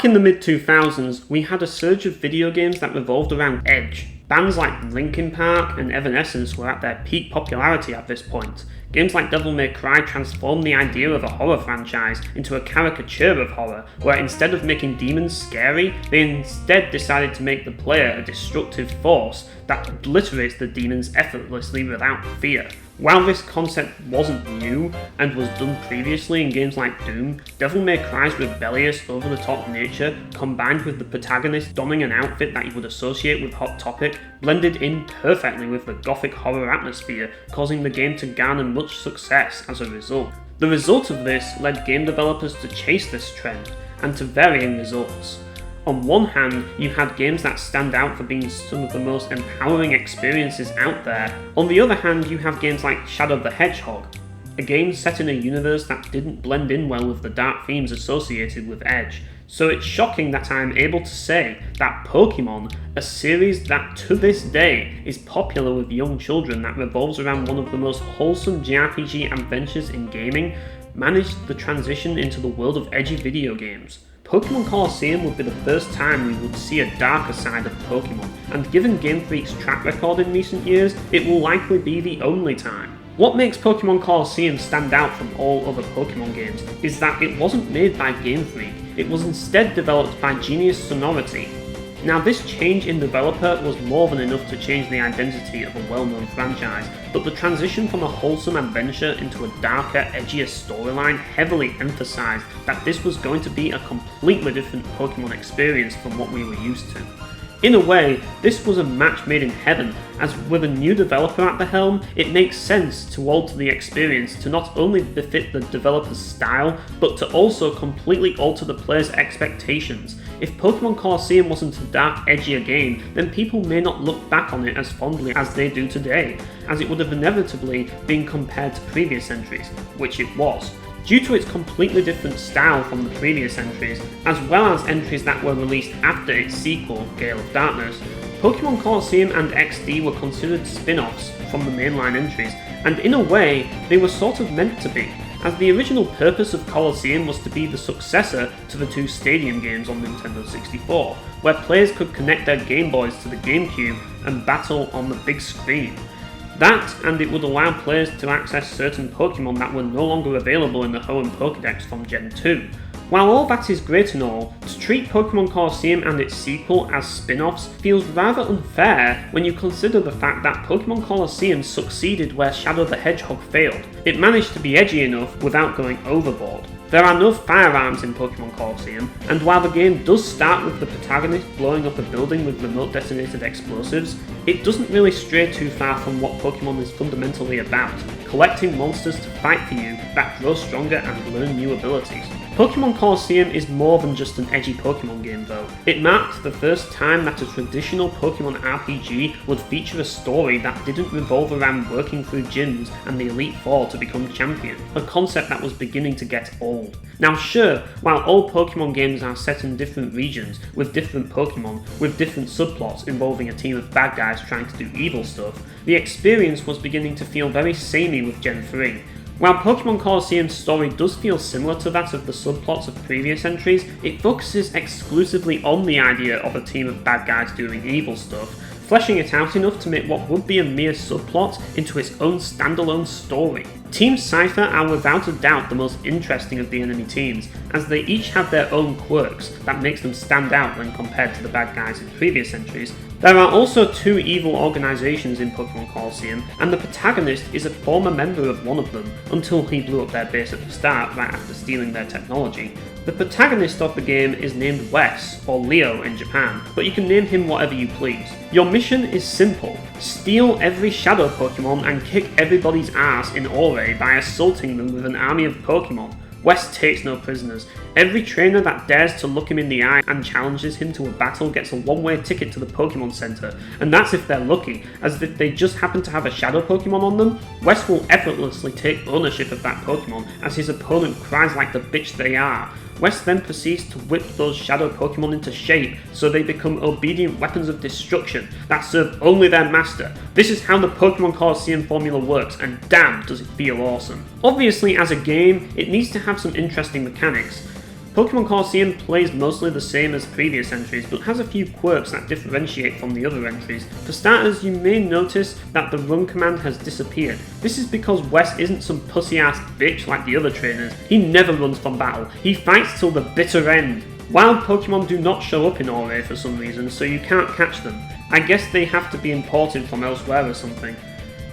Back in the mid-2000s, we had a surge of video games that revolved around Edge. Bands like Linkin Park and Evanescence were at their peak popularity at this point. Games like Devil May Cry transformed the idea of a horror franchise into a caricature of horror, where instead of making demons scary, they instead decided to make the player a destructive force that obliterates the demons effortlessly without fear. While this concept wasn't new and was done previously in games like Doom, Devil May Cry's rebellious, over-the-top nature, combined with the protagonist donning an outfit that you would associate with Hot Topic, blended in perfectly with the gothic horror atmosphere, causing the game to garner much success as a result. The result of this led game developers to chase this trend, and to varying results. On one hand, you had games that stand out for being some of the most empowering experiences out there. On the other hand, you have games like Shadow the Hedgehog, a game set in a universe that didn't blend in well with the dark themes associated with Edge. So it's shocking that I am able to say that Pokemon, a series that to this day is popular with young children that revolves around one of the most wholesome JRPG adventures in gaming, managed the transition into the world of edgy video games. Pokemon Colosseum would be the first time we would see a darker side of Pokemon, and given Game Freak's track record in recent years, it will likely be the only time. What makes Pokemon Colosseum stand out from all other Pokemon games is that it wasn't made by Game Freak, it was instead developed by Genius Sonority. Now, this change in developer was more than enough to change the identity of a well-known franchise, but the transition from a wholesome adventure into a darker, edgier storyline heavily emphasized that this was going to be a completely different Pokemon experience from what we were used to. In a way, this was a match made in heaven, as with a new developer at the helm, it makes sense to alter the experience to not only befit the developer's style, but to also completely alter the player's expectations. If Pokemon Colosseum wasn't a dark, edgier game, then people may not look back on it as fondly as they do today, as it would have inevitably been compared to previous entries, which it was. Due to its completely different style from the previous entries, as well as entries that were released after its sequel, Gale of Darkness, Pokemon Colosseum and XD were considered spin-offs from the mainline entries, and in a way, they were sort of meant to be, as the original purpose of Colosseum was to be the successor to the two Stadium games on Nintendo 64, where players could connect their Game Boys to the GameCube and battle on the big screen. That, and it would allow players to access certain Pokemon that were no longer available in the Home Pokédex from Gen 2. While all that is great and all, to treat Pokemon Colosseum and its sequel as spin-offs feels rather unfair when you consider the fact that Pokemon Colosseum succeeded where Shadow the Hedgehog failed. It managed to be edgy enough without going overboard. There are no firearms in Pokemon Colosseum, and while the game does start with the protagonist blowing up a building with remote detonated explosives, it doesn't really stray too far from what Pokemon is fundamentally about, collecting monsters to fight for you that grow stronger and learn new abilities. Pokemon Colosseum is more than just an edgy Pokemon game though. It marked the first time that a traditional Pokemon RPG would feature a story that didn't revolve around working through gyms and the Elite Four to become champion, a concept that was beginning to get old. Now sure, while all Pokemon games are set in different regions, with different Pokemon, with different subplots involving a team of bad guys trying to do evil stuff, the experience was beginning to feel very samey with Gen 3. While Pokemon Colosseum's story does feel similar to that of the subplots of previous entries, it focuses exclusively on the idea of a team of bad guys doing evil stuff, fleshing it out enough to make what would be a mere subplot into its own standalone story. Team Cypher are without a doubt the most interesting of the enemy teams, as they each have their own quirks that makes them stand out when compared to the bad guys in previous entries. There are also two evil organisations in Pokemon Colosseum, and the protagonist is a former member of one of them, until he blew up their base at the start right after stealing their technology. The protagonist of the game is named Wes, or Leo in Japan, but you can name him whatever you please. Your mission is simple: steal every Shadow Pokemon and kick everybody's ass in Ore by assaulting them with an army of Pokemon. Wes takes no prisoners. Every trainer that dares to look him in the eye and challenges him to a battle gets a one-way ticket to the Pokemon Center, and that's if they're lucky, as if they just happen to have a Shadow Pokemon on them, Wes will effortlessly take ownership of that Pokemon as his opponent cries like the bitch they are. Wes then proceeds to whip those Shadow Pokemon into shape so they become obedient weapons of destruction that serve only their master. This is how the Pokemon Colosseum formula works, and damn does it feel awesome. Obviously as a game, it needs to have some interesting mechanics. Pokemon Colosseum plays mostly the same as previous entries, but has a few quirks that differentiate from the other entries. For starters, you may notice that the run command has disappeared. This is because Wes isn't some pussy-ass bitch like the other trainers. He never runs from battle, he fights till the bitter end. Wild Pokemon do not show up in Ouray for some reason, so you can't catch them. I guess they have to be imported from elsewhere or something.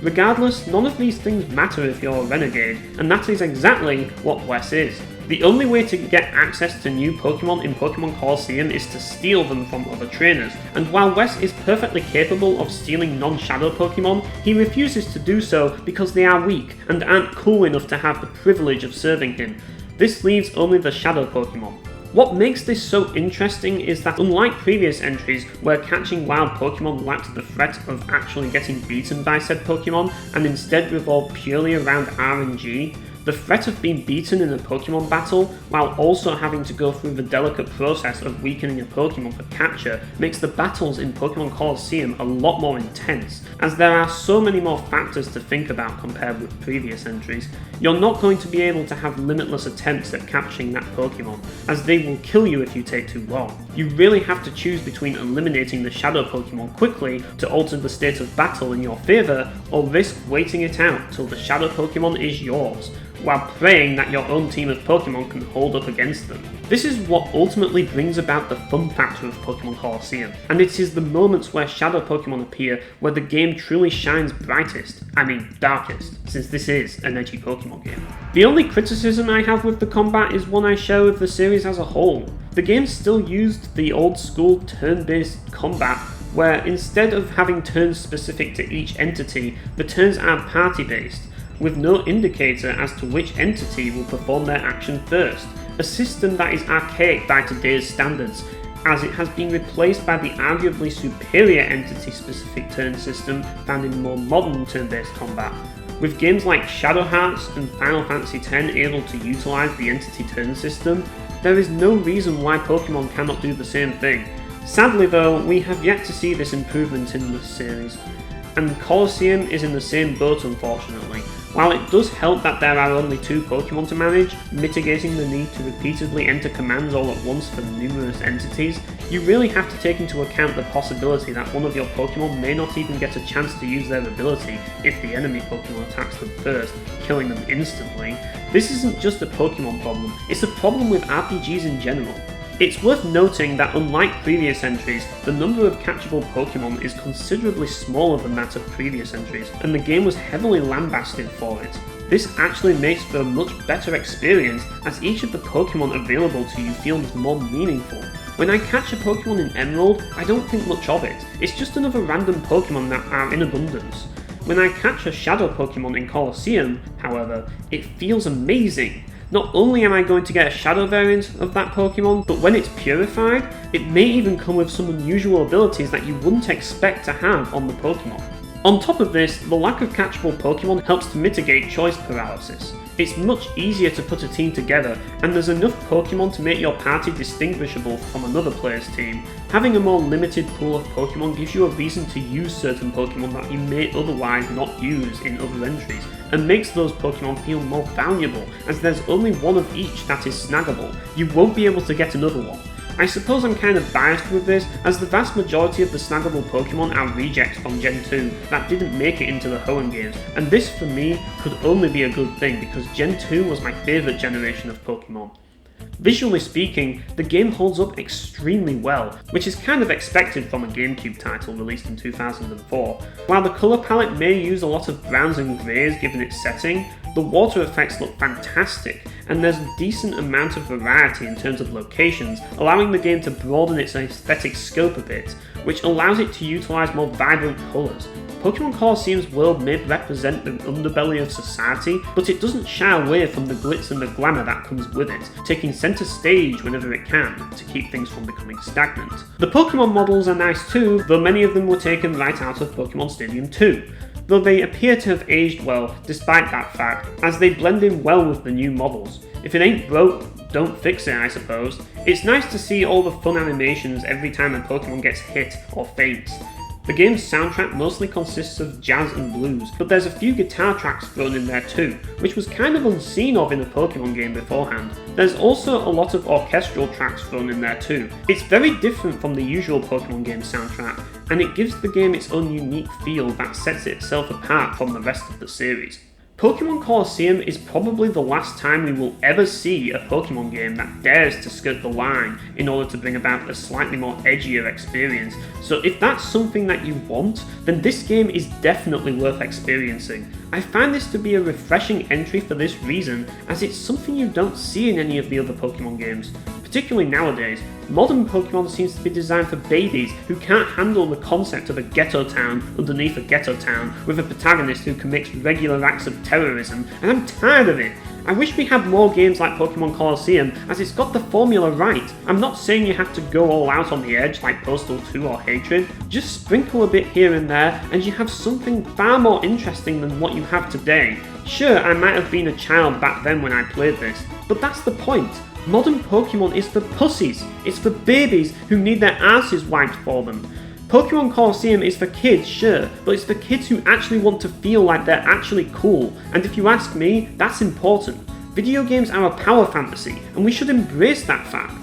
Regardless, none of these things matter if you're a renegade, and that is exactly what Wes is. The only way to get access to new Pokemon in Pokemon Colosseum is to steal them from other trainers, and while Wes is perfectly capable of stealing non-Shadow Pokemon, he refuses to do so because they are weak and aren't cool enough to have the privilege of serving him. This leaves only the Shadow Pokemon. What makes this so interesting is that unlike previous entries where catching wild Pokemon lacked the threat of actually getting beaten by said Pokemon and instead revolved purely around RNG, the threat of being beaten in a Pokemon battle, while also having to go through the delicate process of weakening a Pokemon for capture, makes the battles in Pokemon Colosseum a lot more intense, as there are so many more factors to think about compared with previous entries. You're not going to be able to have limitless attempts at capturing that Pokemon, as they will kill you if you take too long. You really have to choose between eliminating the Shadow Pokemon quickly to alter the state of battle in your favour, or risk waiting it out till the Shadow Pokemon is yours, while praying that your own team of Pokemon can hold up against them. This is what ultimately brings about the fun factor of Pokemon Colosseum, and it is the moments where Shadow Pokemon appear where the game truly shines brightest, darkest, since this is an edgy Pokemon game. The only criticism I have with the combat is one I share with the series as a whole. The game still used the old school turn-based combat, where instead of having turns specific to each entity, the turns are party-based, with no indicator as to which entity will perform their action first, a system that is archaic by today's standards, as it has been replaced by the arguably superior entity-specific turn system found in more modern turn-based combat. With games like Shadow Hearts and Final Fantasy X able to utilise the entity turn system, there is no reason why Pokemon cannot do the same thing. Sadly though, we have yet to see this improvement in this series, and Colosseum is in the same boat unfortunately. While it does help that there are only 2 Pokemon to manage, mitigating the need to repeatedly enter commands all at once for numerous entities, you really have to take into account the possibility that one of your Pokemon may not even get a chance to use their ability if the enemy Pokemon attacks them first, killing them instantly. This isn't just a Pokemon problem, it's a problem with RPGs in general. It's worth noting that unlike previous entries, the number of catchable Pokemon is considerably smaller than that of previous entries, and the game was heavily lambasted for it. This actually makes for a much better experience, as each of the Pokemon available to you feels more meaningful. When I catch a Pokemon in Emerald, I don't think much of it, it's just another random Pokemon that are in abundance. When I catch a Shadow Pokemon in Colosseum, however, it feels amazing. Not only am I going to get a Shadow variant of that Pokemon, but when it's purified, it may even come with some unusual abilities that you wouldn't expect to have on the Pokemon. On top of this, the lack of catchable Pokemon helps to mitigate choice paralysis. It's much easier to put a team together, and there's enough Pokemon to make your party distinguishable from another player's team. Having a more limited pool of Pokemon gives you a reason to use certain Pokemon that you may otherwise not use in other entries, and makes those Pokemon feel more valuable, as there's only one of each that is snaggable. You won't be able to get another one. I suppose I'm kind of biased with this, as the vast majority of the snaggable Pokemon are rejects from Gen 2 that didn't make it into the Hoenn games, and this for me could only be a good thing because Gen 2 was my favourite generation of Pokemon. Visually speaking, the game holds up extremely well, which is kind of expected from a GameCube title released in 2004. While the colour palette may use a lot of browns and greys given its setting, the water effects look fantastic, and there's a decent amount of variety in terms of locations, allowing the game to broaden its aesthetic scope a bit, which allows it to utilise more vibrant colours. Pokemon Colosseum's world may represent the underbelly of society, but it doesn't shy away from the glitz and the glamour that comes with it, taking centre stage whenever it can, to keep things from becoming stagnant. The Pokemon models are nice too, though many of them were taken right out of Pokemon Stadium 2. Though they appear to have aged well despite that fact, as they blend in well with the new models. If it ain't broke, don't fix it, I suppose. It's nice to see all the fun animations every time a Pokemon gets hit or faints. The game's soundtrack mostly consists of jazz and blues, but there's a few guitar tracks thrown in there too, which was kind of unseen of in a Pokemon game beforehand. There's also a lot of orchestral tracks thrown in there too. It's very different from the usual Pokemon game soundtrack, and it gives the game its own unique feel that sets itself apart from the rest of the series. Pokemon Colosseum is probably the last time we will ever see a Pokemon game that dares to skirt the line in order to bring about a slightly more edgier experience, so if that's something that you want, then this game is definitely worth experiencing. I find this to be a refreshing entry for this reason, as it's something you don't see in any of the other Pokemon games. Particularly nowadays, modern Pokemon seems to be designed for babies who can't handle the concept of a ghetto town underneath a ghetto town with a protagonist who commits regular acts of terrorism, and I'm tired of it. I wish we had more games like Pokemon Colosseum, as it's got the formula right. I'm not saying you have to go all out on the edge like Postal 2 or Hatred, just sprinkle a bit here and there and you have something far more interesting than what you have today. Sure, I might have been a child back then when I played this, but that's the point. Modern Pokemon is for pussies. It's for babies who need their asses wiped for them. Pokemon Colosseum is for kids, sure, but it's for kids who actually want to feel like they're actually cool, and if you ask me, that's important. Video games are a power fantasy, and we should embrace that fact.